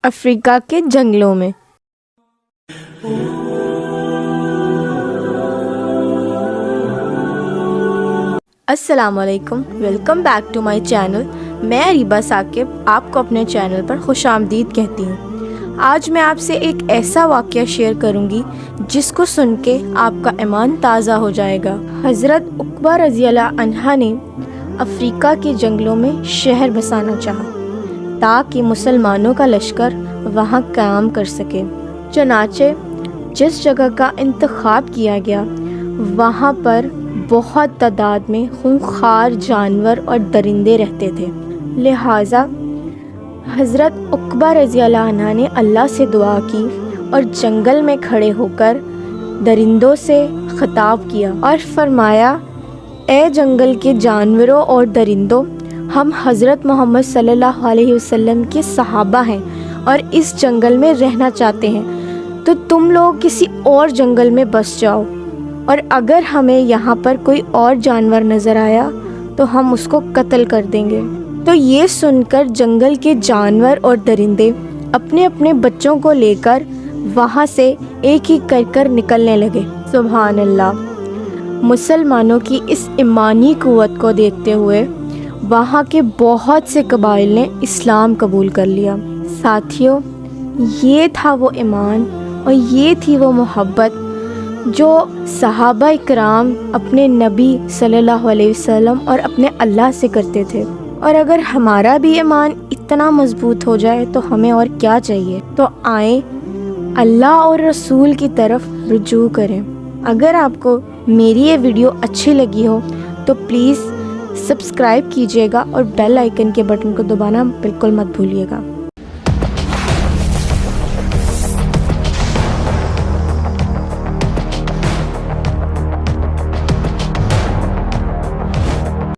افریقہ کے جنگلوں میں۔ السلام علیکم، welcome back to my channel. میں ریبا ثاقب آپ کو اپنے چینل پر خوش آمدید کہتی ہوں۔ آج میں آپ سے ایک ایسا واقعہ شیئر کروں گی جس کو سن کے آپ کا ایمان تازہ ہو جائے گا۔ حضرت عقبہ رضی اللہ عنہ نے افریقہ کے جنگلوں میں شہر بسانا چاہا تاکہ مسلمانوں کا لشکر وہاں قیام کر سکے۔ چنانچہ جس جگہ کا انتخاب کیا گیا وہاں پر بہت تعداد میں خونخوار جانور اور درندے رہتے تھے، لہٰذا حضرت عقبہ رضی اللہ عنہ نے اللہ سے دعا کی اور جنگل میں کھڑے ہو کر درندوں سے خطاب کیا اور فرمایا، اے جنگل کے جانوروں اور درندوں، ہم حضرت محمد صلی اللہ علیہ وسلم کے صحابہ ہیں اور اس جنگل میں رہنا چاہتے ہیں، تو تم لوگ کسی اور جنگل میں بس جاؤ، اور اگر ہمیں یہاں پر کوئی اور جانور نظر آیا تو ہم اس کو قتل کر دیں گے۔ تو یہ سن کر جنگل کے جانور اور درندے اپنے اپنے بچوں کو لے کر وہاں سے ایک ایک کر نکلنے لگے۔ سبحان اللہ! مسلمانوں کی اس ایمانی قوت کو دیکھتے ہوئے وہاں کے بہت سے قبائل نے اسلام قبول کر لیا۔ ساتھیوں، یہ تھا وہ ایمان اور یہ تھی وہ محبت جو صحابہ کرام اپنے نبی صلی اللہ علیہ وسلم اور اپنے اللہ سے کرتے تھے، اور اگر ہمارا بھی ایمان اتنا مضبوط ہو جائے تو ہمیں اور کیا چاہیے۔ تو آئیں اللہ اور رسول کی طرف رجوع کریں۔ اگر آپ کو میری یہ ویڈیو اچھی لگی ہو تو پلیز سبسکرائب کیجیے گا اور بیل آئیکن کے بٹن کو دبانا بالکل مت بھولیے گا۔